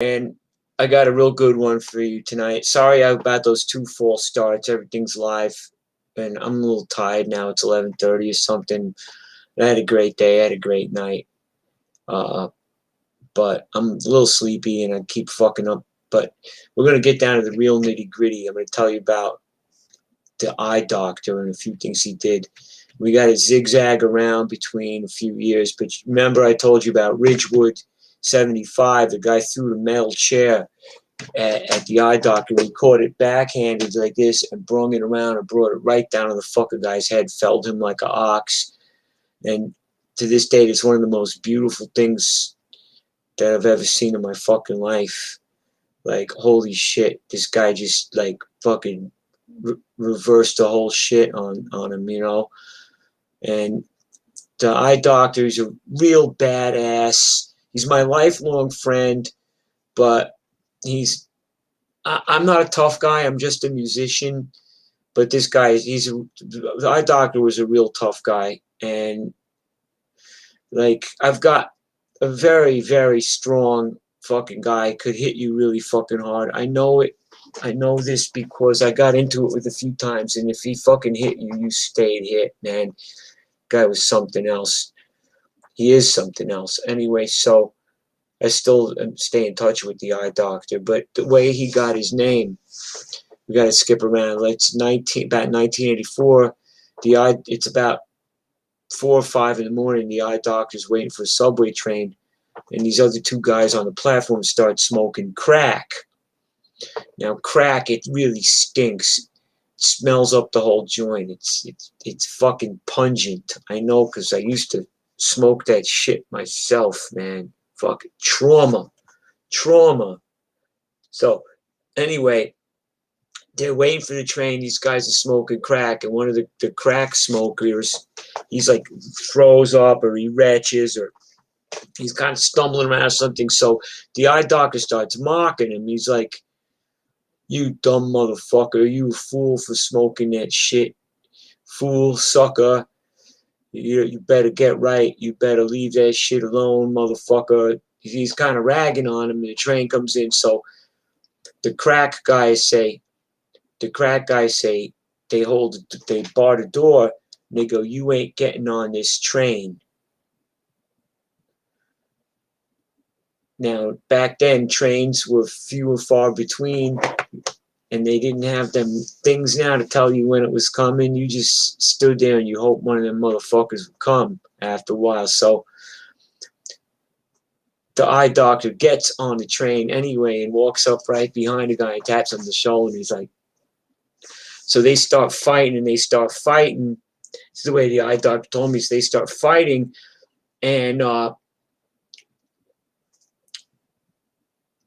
And I got a real good one for you tonight. Sorry about those two false starts. Everything's live, and I'm a little tired now. It's 11:30 or something. I had a great day. I had a great night. Uh, but I'm a little sleepy, and I keep fucking up. But we're gonna get down to the real nitty gritty. I'm gonna tell you about the eye doctor and a few things he did. We got to zigzag around between a few years, but remember I told you about Ridgewood 75, the guy threw the metal chair at the eye doctor, and he caught it backhanded like this and brung it around and brought it right down on the fucking guy's head, felled him like an ox. And to this day, it's one of the most beautiful things that I've ever seen in my fucking life. Like, holy shit, this guy just like fucking reversed the whole shit on him, you know. And the eye doctor is a real badass. He's my lifelong friend, but I'm not a tough guy. I'm just a musician. But this guy, the eye doctor was a real tough guy. And like, I've got a very, very strong fucking guy, could hit you really fucking hard. I know it. I know this because I got into it with a few times, and if he fucking hit you, you stayed hit, man. Guy was something else. He is something else. Anyway, so I still stay in touch with the eye doctor, but the way he got his name, we got to skip around. It's about 1984. It's about 4 or 5 in the morning. The eye doctor's waiting for a subway train, and these other two guys on the platform start smoking crack. Now, crack, it really stinks. It smells up the whole joint. It's fucking pungent. I know, because I used to smoke that shit myself, man. Fucking trauma. So, anyway, they're waiting for the train. These guys are smoking crack, and one of the crack smokers, he's like throws up or he retches or he's kind of stumbling around or something. So the eye doctor starts mocking him. He's like, "You dumb motherfucker, you fool for smoking that shit. Fool, sucker. You better get right. You better leave that shit alone, motherfucker." He's kind of ragging on him, and the train comes in. So the crack guys say, they bar the door, and they go, "You ain't getting on this train." Now, back then, trains were few and far between, and they didn't have them things now to tell you when it was coming. You just stood there and you hope one of them motherfuckers would come after a while. So the eye doctor gets on the train anyway and walks up right behind the guy and taps him on the shoulder. And he's like, so they start fighting, and they start fighting. This is the way the eye doctor told me. So they start fighting, and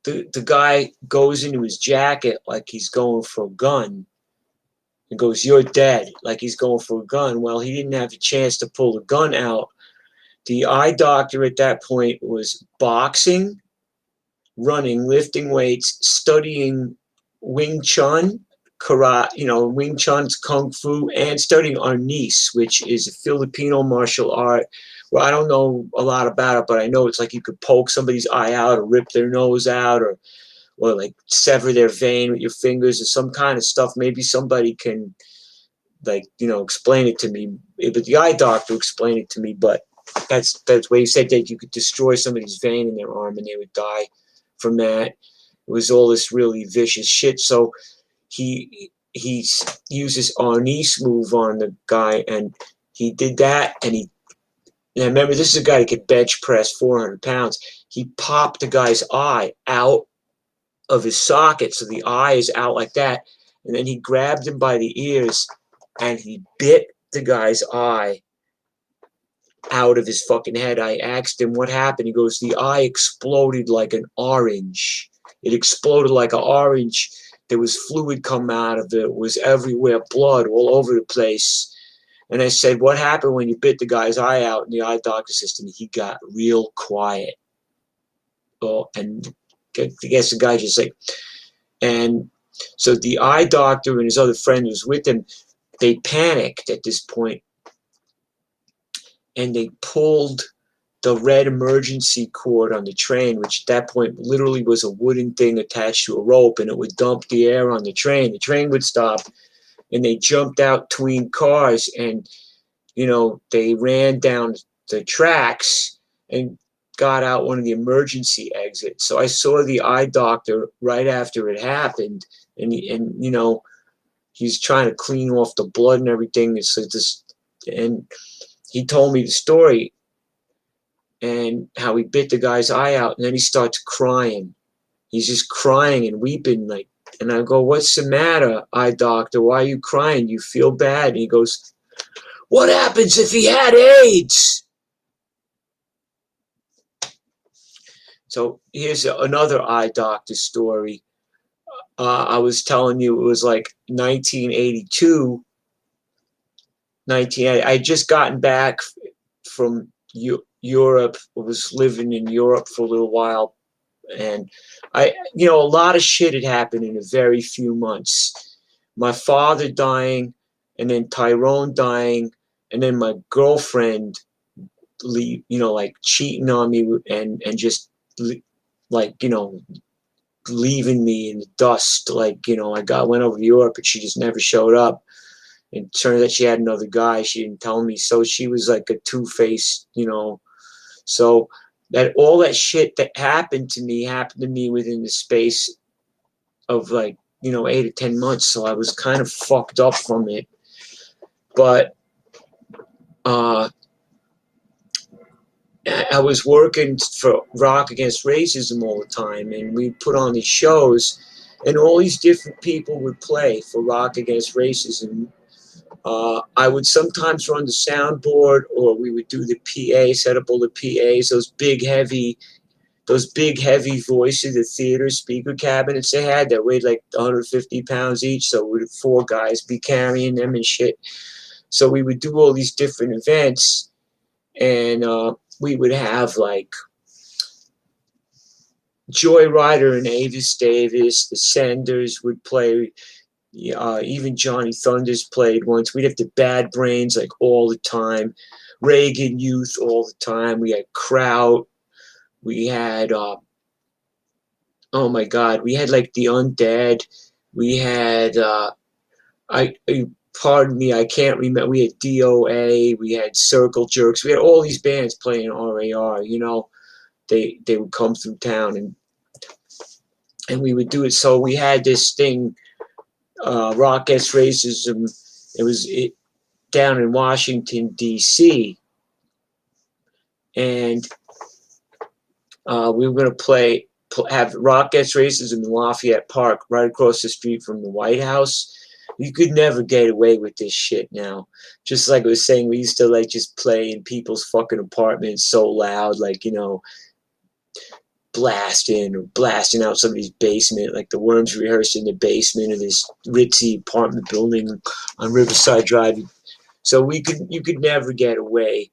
the guy goes into his jacket like he's going for a gun and goes, "You're dead," like he's going for a gun. Well, he didn't have a chance to pull the gun out. The eye doctor at that point was boxing, running, lifting weights, studying Wing Chun, karate, Wing Chun's kung fu, and studying arnis, which is a Filipino martial art. Well, I don't know a lot about it, but I know it's like you could poke somebody's eye out or rip their nose out or like sever their vein with your fingers or some kind of stuff. Maybe somebody can explain it to me. But the eye doctor explained it to me, but that's what he said, that you could destroy somebody's vein in their arm and they would die from that. It was all this really vicious shit. So he uses arnis move on the guy, and he did that, and remember, this is a guy that could bench press 400 pounds. He popped the guy's eye out of his socket, so the eye is out like that, and then he grabbed him by the ears, and he bit the guy's eye out of his fucking head. I asked him what happened. He goes, "The eye exploded like an orange. It exploded like an orange. There was fluid come out of it. It was everywhere, blood all over the place." And I said, "What happened when you bit the guy's eye out?" And the eye doctor says to me, "He got real quiet." Oh, and I guess the guy just like, and so the eye doctor and his other friend who was with him, they panicked at this point, and they pulled the red emergency cord on the train, which at that point literally was a wooden thing attached to a rope, and it would dump the air on the train. The train would stop, and they jumped out between cars, and they ran down the tracks and got out one of the emergency exits. So I saw the eye doctor right after it happened, and he's trying to clean off the blood and everything. And he told me the story and how he bit the guy's eye out, and then he starts crying. He's just crying and weeping, like. And I go, "What's the matter, eye doctor? Why are you crying? You feel bad?" And he goes, "What happens if he had AIDS?" So here's another eye doctor story. I was telling you it was like 1982. I had just gotten back from Europe. I was living in Europe for a little while, and a lot of shit had happened in a very few months. My father dying, and then Tyrone dying, and then my girlfriend like cheating on me and just like leaving me in the dust. Like I went over to Europe and she just never showed up. And it turned out she had another guy. She didn't tell me, so she was like a two-faced. So that all that shit that happened to me within the space of like 8 or 10 months. So I was kind of fucked up from it, but I was working for Rock Against Racism all the time, and we put on these shows, and all these different people would play for Rock Against Racism. I would sometimes run the soundboard, or we would do the PA, set up all the PAs, those big heavy voices, the theater speaker cabinets they had that weighed like 150 pounds each, so we would 4 guys be carrying them and shit. So we would do all these different events, and we would have like Joy Rider and Avis Davis, the Senders would play, even Johnny Thunders played once. We'd have the Bad Brains like all the time, Reagan Youth all the time. We had Kraut. We had, oh my God, we had like the Undead. We had, pardon me, I can't remember. We had DOA. We had Circle Jerks. We had all these bands playing RAR. They would come through town, and we would do it. So we had this thing, Rock Against Racism. It was down in Washington, D.C., and we were going to have Rock Against Racism in Lafayette Park, right across the street from the White House. You could never get away with this shit now. Just like I was saying, we used to like just play in people's fucking apartments so loud, like, blasting out somebody's basement. Like the Worms rehearsed in the basement of this ritzy apartment building on Riverside Drive. So you could never get away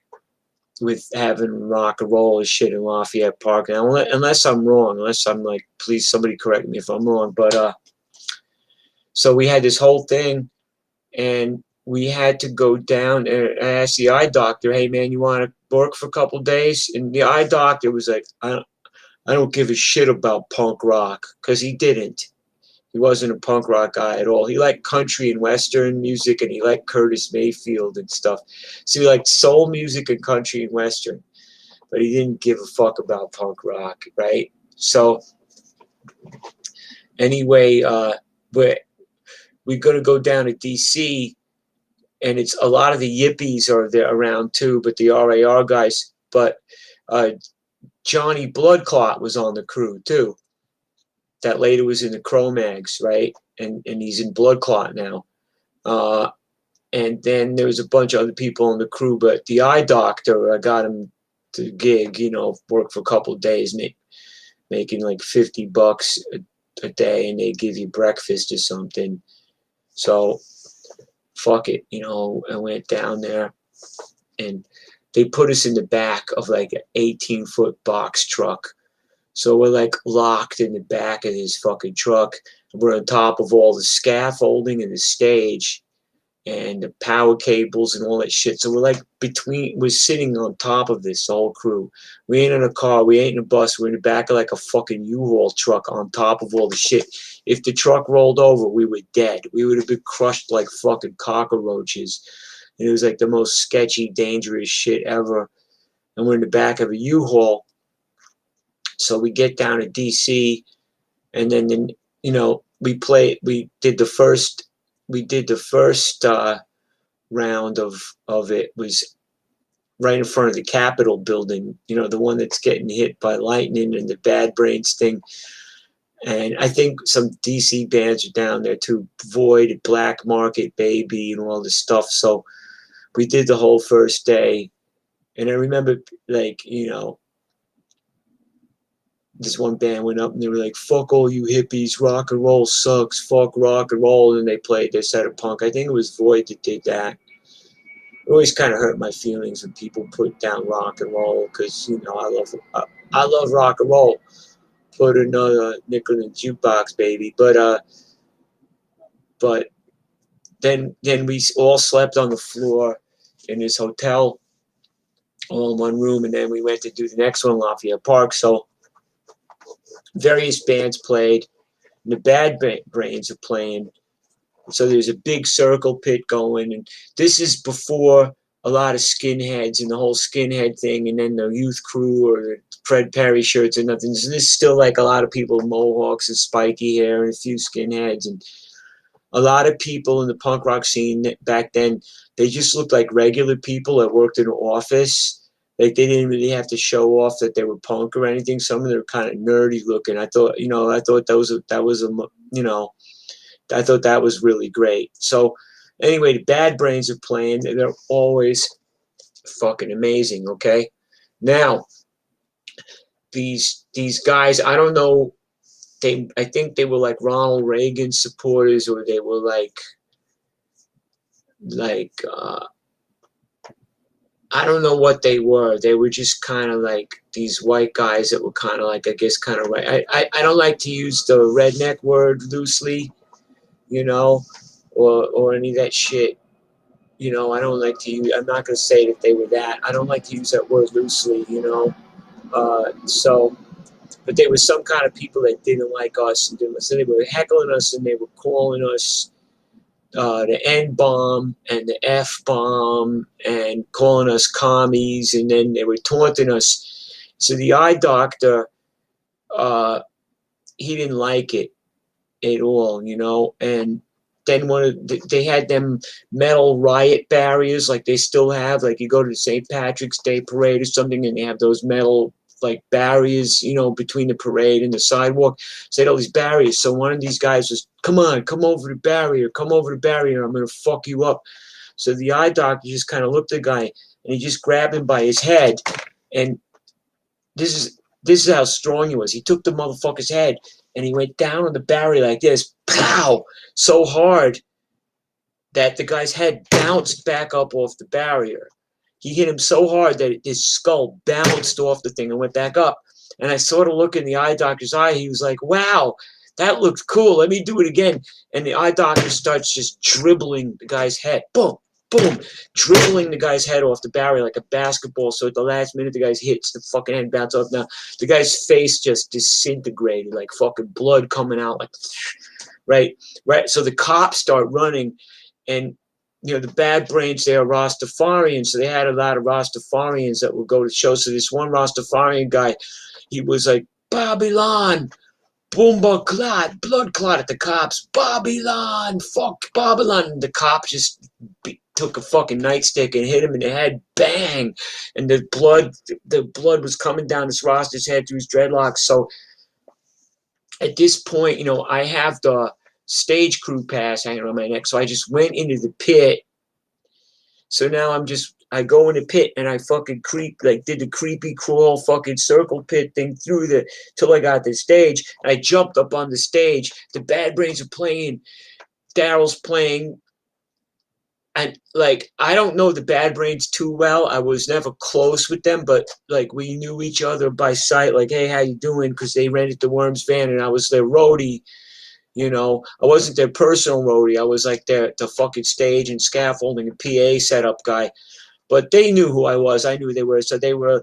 with having rock and roll and shit in Lafayette Park. Now, unless I'm wrong, unless I'm like, please somebody correct me if I'm wrong. But so we had this whole thing, and we had to go down and ask the eye doctor, "Hey man, you want to work for a couple days?" And the eye doctor was like, I don't give a shit about punk rock," because he didn't. He wasn't a punk rock guy at all. He liked country and western music, and he liked Curtis Mayfield and stuff. So he liked soul music and country and western, but he didn't give a fuck about punk rock, right? So anyway, we're going to go down to D.C., and it's a lot of the Yippies are there around too, but the RAR guys. But Johnny Bloodclot was on the crew too. That later was in the Cro-Mags, right? And he's in Bloodclot now. And then there was a bunch of other people on the crew, but the eye doctor, I got him to gig, work for a couple of days, making like $50 a day, and they give you breakfast or something. So fuck it, I went down there, and they put us in the back of like an 18-foot box truck. So we're like locked in the back of this fucking truck. We're on top of all the scaffolding and the stage, and the power cables and all that shit. So we're like we're sitting on top of this whole crew. We ain't in a car, we ain't in a bus, we're in the back of like a fucking U-Haul truck on top of all the shit. If the truck rolled over, we were dead. We would have been crushed like fucking cockroaches. And it was like the most sketchy, dangerous shit ever. And we're in the back of a U-Haul. So we get down to DC, and then you know, we did the first round of it was right in front of the Capitol building, you know, the one that's getting hit by lightning and the Bad Brains thing. And I think some DC bands are down there too, Void, Black Market, Baby, and all this stuff. So we did the whole first day. And I remember, like, you know, this one band went up and they were like, fuck all you hippies, rock and roll sucks, fuck rock and roll. And they played their set of punk. I think it was Void that did that. It always kind of hurt my feelings when people put down rock and roll, because, you know, I love rock and roll. Put another nickel in the jukebox, baby. But then we all slept on the floor in this hotel, all in one room, and then we went to do the next one in Lafayette Park. So various bands played, and the Bad Brains are playing. So there's a big circle pit going, and this is before a lot of skinheads and the whole skinhead thing, and then the youth crew or the Fred Perry shirts and nothing. So this is still like a lot of people with mohawks and spiky hair and a few skinheads, and a lot of people in the punk rock scene back then, they just looked like regular people that worked in an office. Like, they didn't really have to show off that they were punk or anything. Some of them were kind of nerdy looking. I thought that was really great. So anyway, the Bad Brains are playing. They're always fucking amazing, okay? Now, these guys, I don't know, I think they were like Ronald Reagan supporters, or they were like I don't know what they were. They were just kind of like these white guys that were kind of like, I guess, kind of right. I don't like to use the redneck word loosely, you know, or any of that shit. You know, I don't like to use, I'm not going to say that they were that. I don't like to use that word loosely, you know. But there was some kind of people that didn't like us, and so they were heckling us, and they were calling us the N-bomb and the F-bomb, and calling us commies, and then they were taunting us. So the eye doctor, he didn't like it at all, you know. And then they had them metal riot barriers, like they still have. Like, you go to the St. Patrick's Day parade or something, and they have those metal like barriers, you know, between the parade and the sidewalk. So they had all these barriers. So one of these guys was, come over the barrier, I'm gonna fuck you up. So the eye doctor just kind of looked at the guy, and he just grabbed him by his head, and this is how strong he was. He took the motherfucker's head and he went down on the barrier like this, pow, so hard that the guy's head bounced back up off the barrier. He hit him so hard that his skull bounced off the thing and went back up. And I sort of look in the eye doctor's eye. He was like, wow, that looked cool. Let me do it again. And the eye doctor starts just dribbling the guy's head. Boom, boom, dribbling the guy's head off the barrier like a basketball. So at the last minute, the guy's hits the fucking head, bounce off. Now, the guy's face just disintegrated, like fucking blood coming out. Like, right. So the cops start running, and you know, the Bad Brains, they are Rastafarians, so they had a lot of Rastafarians that would go to shows. So this one Rastafarian guy, he was like, Babylon, Boomba clot, blood clot at the cops, Babylon, fuck Babylon. And the cop just took a fucking nightstick and hit him in the head, bang, and the blood was coming down this Rasta's head through his dreadlocks. So at this point, you know, I have the stage crew pass hanging on my neck, so I just went into the pit. So now I go in the pit, and I fucking did the creepy crawl fucking circle pit thing till I got to the stage, and I jumped up on the stage. The Bad Brains are playing, Daryl's playing, and like, I don't know the Bad Brains too well. I was never close with them, but like, we knew each other by sight, like, hey, how you doing? Because they rented the Worms van, and I was their roadie. You know, I wasn't their personal roadie. I was like the fucking stage and scaffolding and PA setup guy. But they knew who I was. I knew they were. So they were.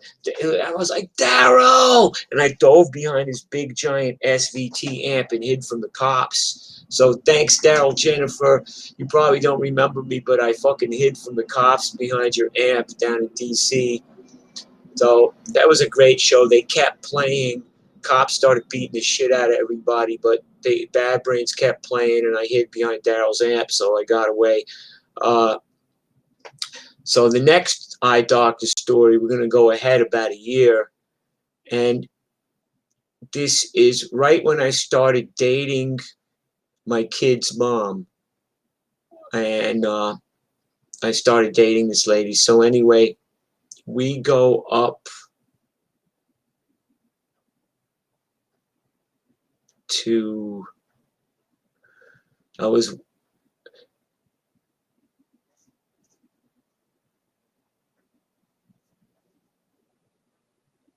I was like, Daryl, and I dove behind this big giant SVT amp and hid from the cops. So thanks, Daryl, Jennifer. You probably don't remember me, but I fucking hid from the cops behind your amp down in DC. So that was a great show. They kept playing. Cops started beating the shit out of everybody, but Bad Brains kept playing, and I hid behind Daryl's amp, so I got away. Uh, so the next eye doctor story, we're going to go ahead about a year, and this is right when I started dating my kid's mom, and I started dating this lady. So anyway, we go up to, I was,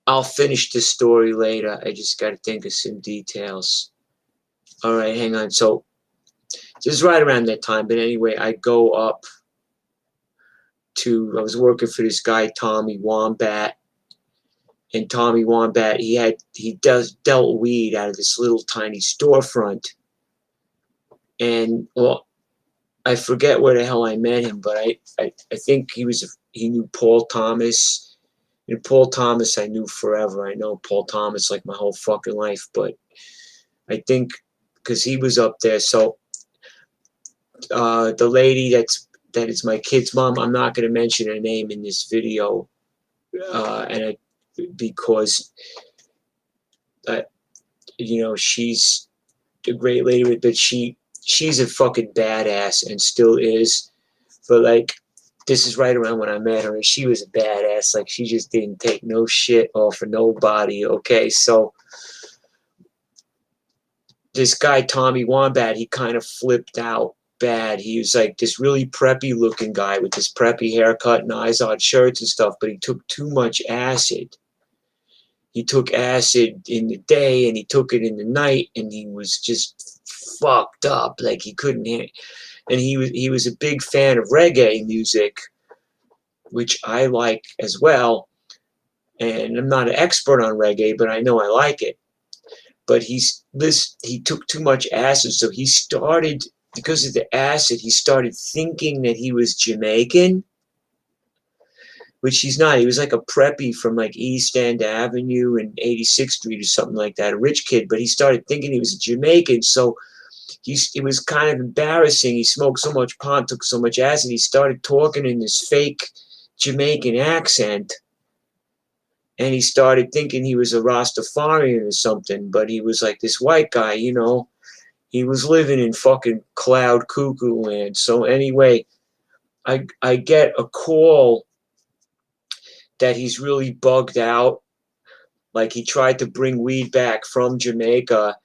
I'll finish the story later. I just got to think of some details. All right, hang on. So this is right around that time. But anyway, I go up to, I was working for this guy, Tommy Wombat. And Tommy Wombat, he dealt weed out of this little tiny storefront. And well, I forget where the hell I met him, but I think he knew Paul Thomas. And Paul Thomas I knew forever. I know Paul Thomas like my whole fucking life, but I think because he was up there. So the lady that is my kid's mom, I'm not going to mention her name in this video, because you know, she's a great lady, but she's a fucking badass and still is. But like, this is right around when I met her, and she was a badass. Like, she just didn't take no shit off of nobody. Okay, so this guy Tommy Wombat, he kind of flipped out bad. He was like this really preppy looking guy with this preppy haircut and eyes-on shirts and stuff, but he took too much acid. He took acid in the day and he took it in the night, and he was just fucked up. Like, he couldn't hear. And he was a big fan of reggae music, which I like as well. And I'm not an expert on reggae, but I know I like it. But he took too much acid, so he started, because of the acid, he started thinking that he was Jamaican, which he's not. He was like a preppy from like East End Avenue and 86th Street or something like that, a rich kid. But he started thinking he was a Jamaican, so it was kind of embarrassing. He smoked so much pot, took so much acid, he started talking in this fake Jamaican accent. And he started thinking he was a Rastafarian or something, but he was like this white guy, you know. He was living in fucking cloud cuckoo land. So anyway, I get a call that he's really bugged out. Like, he tried to bring weed back from Jamaica,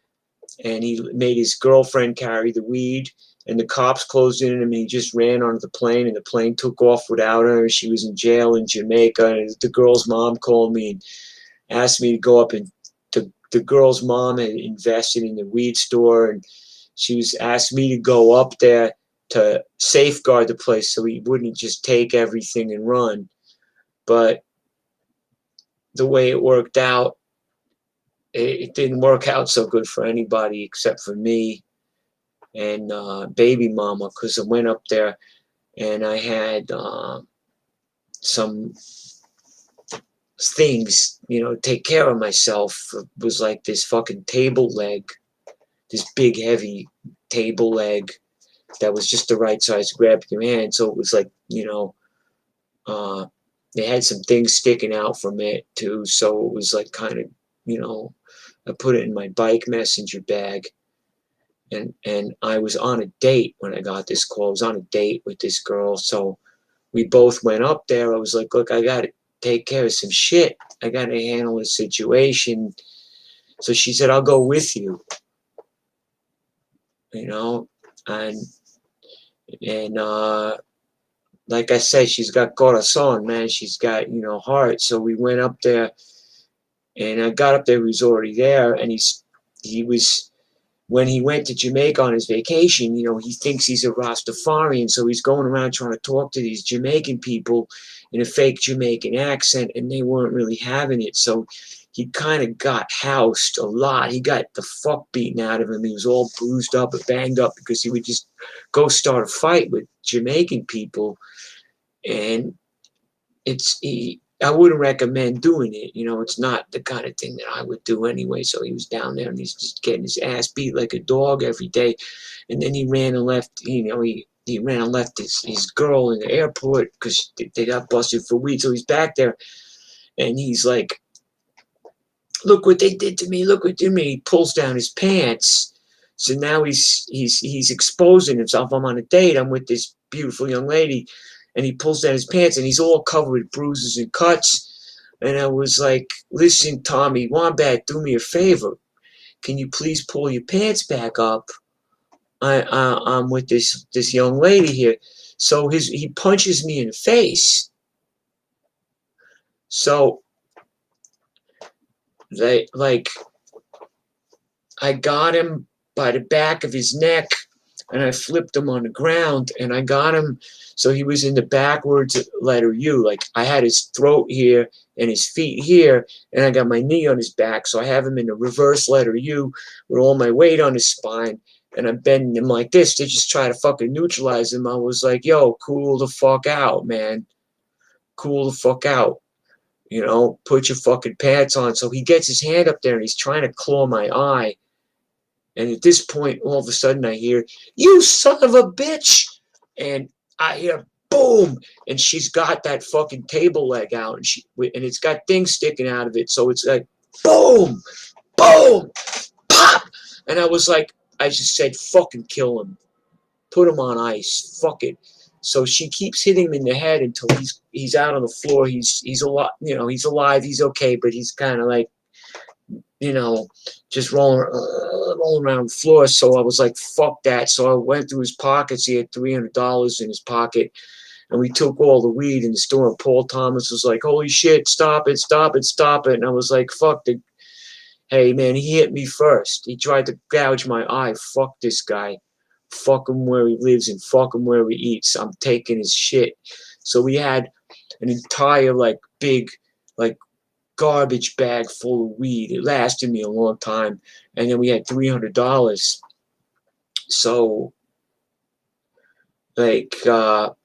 and he made his girlfriend carry the weed, and the cops closed in on him, and he just ran onto the plane, and the plane took off without her. She was in jail in Jamaica, and the girl's mom called me and asked me to go up, and the girl's mom had invested in the weed store, and she was asked me to go up there to safeguard the place so he wouldn't just take everything and run. But the way it worked out, it didn't work out so good for anybody except for me and baby mama, because I went up there and I had some things, you know, take care of myself. It was like this fucking table leg, this big heavy table leg that was just the right size to grab with your hand. So it was like, you know, they had some things sticking out from it too. So it was like kind of, you know, I put it in my bike messenger bag. And I was on a date when I got this call. I was on a date with this girl. So we both went up there. I was like, look, I got to take care of some shit. I got to handle a situation. So she said, I'll go with you. You know, and like I said, she's got corazon, man. She's got, you know, heart. So we went up there, and I got up there. He was already there, and he was when he went to Jamaica on his vacation, you know, he thinks he's a Rastafarian, so he's going around trying to talk to these Jamaican people in a fake Jamaican accent, and they weren't really having it. So he kind of got housed a lot. He got the fuck beaten out of him. He was all bruised up and banged up because he would just go start a fight with Jamaican people, and I wouldn't recommend doing it. You know, it's not the kind of thing that I would do anyway. So he was down there and he's just getting his ass beat like a dog every day. And then he ran and left, you know, he ran and left his girl in the airport because they got busted for weed. So he's back there and he's like, look what they did to me. Look what they did to me. He pulls down his pants. So now he's exposing himself. I'm on a date. I'm with this beautiful young lady. And he pulls down his pants, and he's all covered with bruises and cuts. And I was like, listen, Tommy Wombat, do me a favor. Can you please pull your pants back up? I'm with this young lady here. So he punches me in the face. So, like, I got him by the back of his neck, and I flipped him on the ground, and I got him so he was in the backwards letter U. Like, I had his throat here and his feet here, and I got my knee on his back, so I have him in the reverse letter U with all my weight on his spine, and I'm bending him like this to just try to fucking neutralize him. I was like, yo, cool the fuck out, man. Cool the fuck out. You know, put your fucking pants on. So he gets his hand up there, and he's trying to claw my eye. And at this point, all of a sudden, I hear, you son of a bitch! And I hear, boom! And she's got that fucking table leg out, and it's got things sticking out of it. So it's like, boom! Boom! Pop! And I was like, I just said, fucking kill him. Put him on ice. Fuck it. So she keeps hitting him in the head until he's out on the floor. He's alive, you know, he's alive, he's okay, but he's kind of like, you know, just rolling around the floor. So I was like, fuck that. So I went through his pockets. He had $300 in his pocket. And we took all the weed in the store. And Paul Thomas was like, holy shit, stop it, stop it, stop it. And I was like, fuck the... Hey, man, he hit me first. He tried to gouge my eye. Fuck this guy. Fuck him where he lives and fuck him where he eats. I'm taking his shit. So we had an entire, like, big, like, garbage bag full of weed. It lasted me a long time. And then we had $300. So, like, you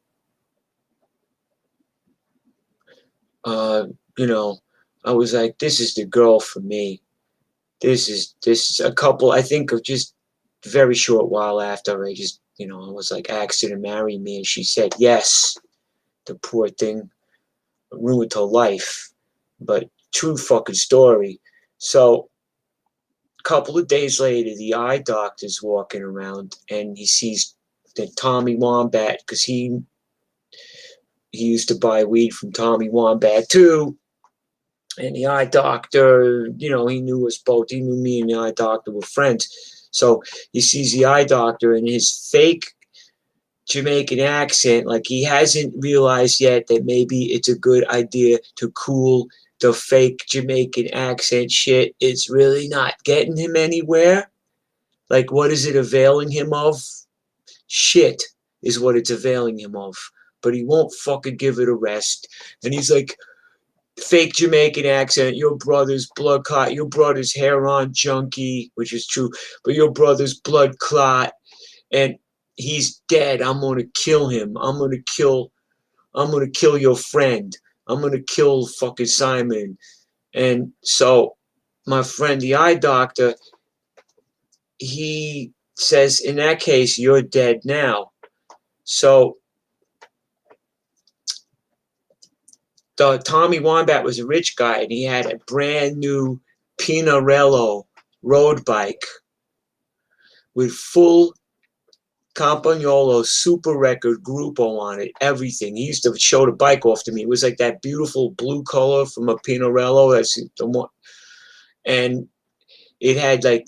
know, I was like, this is the girl for me. This is a couple, I think, of just very short while after I just, you know, I was like, asked her to marry me, and she said yes. The poor thing ruined her life. But true fucking story. So a couple of days later, the eye doctor's walking around, and he sees the Tommy Wombat, because he used to buy weed from Tommy Wombat too. And the eye doctor, you know, he knew us both. He knew me and the eye doctor were friends. So he sees the eye doctor, and his fake Jamaican accent, like, he hasn't realized yet that maybe it's a good idea to cool the fake Jamaican accent shit. It's really not getting him anywhere. Like, what is it availing him of? Shit is what it's availing him of. But he won't fucking give it a rest. And he's like, fake Jamaican accent, your brother's blood clot, your brother's heroin junkie, which is true, but your brother's blood clot, and he's dead. I'm gonna kill him. I'm gonna kill your friend. I'm gonna kill fucking Simon. And so my friend, the eye doctor, he says, in that case, you're dead now. So the Tommy Wombat was a rich guy, and he had a brand new Pinarello road bike with full Campagnolo super record Gruppo on it, everything. He used to show the bike off to me. It was like that beautiful blue color from a Pinarello. That's the one. And it had like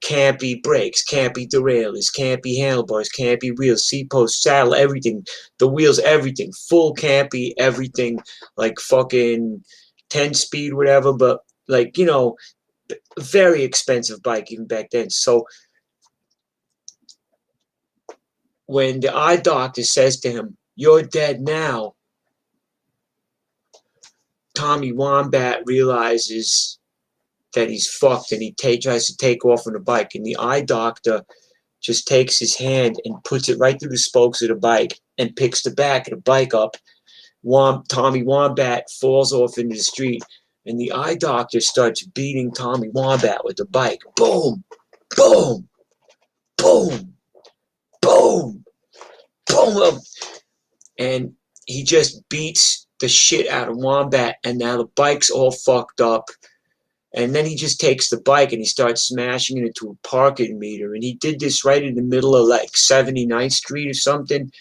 campy brakes, campy derailleurs, campy handlebars, campy wheels, seat post, saddle, everything. The wheels, everything. Full campy, everything. Like fucking 10 speed, whatever. But like, you know, A very expensive bike even back then. So when the eye doctor says to him, "You're dead now," Tommy Wombat realizes that he's fucked, and he tries to take off on the bike, and the eye doctor just takes his hand and puts it right through the spokes of the bike and picks the back of the bike up. Tommy Wombat falls off into the street, and the eye doctor starts beating Tommy Wombat with the bike. Boom, boom, boom, boom, boom. And he just beats the shit out of Wombat, and now the bike's all fucked up. And then he just takes the bike and he starts smashing it into a parking meter. And he did this right in the middle of like 79th Street or something.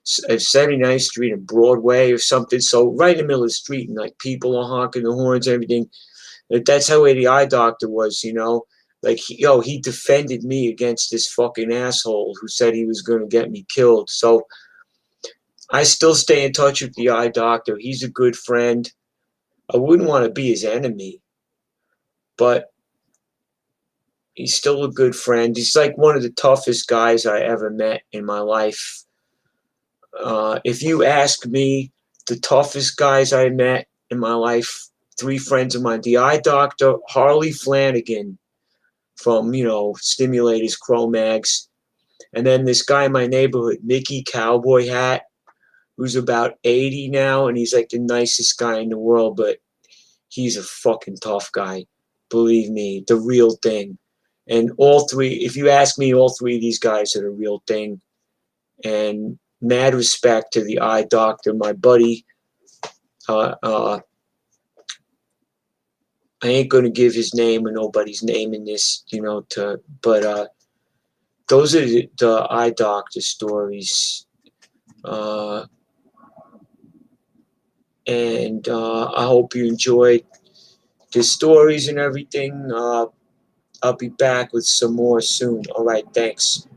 79th Street and Broadway or something. So right in the middle of the street, and like people are honking the horns and everything. That's how the eye doctor was, you know. Like, he defended me against this fucking asshole who said he was going to get me killed. So I still stay in touch with the eye doctor. He's a good friend. I wouldn't want to be his enemy, but he's still a good friend. He's like one of the toughest guys I ever met in my life. If you ask me, the toughest guys I met in my life, 3 friends of mine: the eye doctor, Harley Flanagan from, Stimulators, Cro-Mags, and then this guy in my neighborhood, Mickey Cowboy Hat, who's about 80 now, and he's like the nicest guy in the world, but he's a fucking tough guy. Believe me, the real thing. And all 3, if you ask me, all 3 of these guys are the real thing. And mad respect to the eye doctor, my buddy. I ain't gonna give his name or nobody's name in this, but those are the eye doctor stories. And I hope you enjoyed the stories and everything. I'll be back with some more soon. All right, thanks.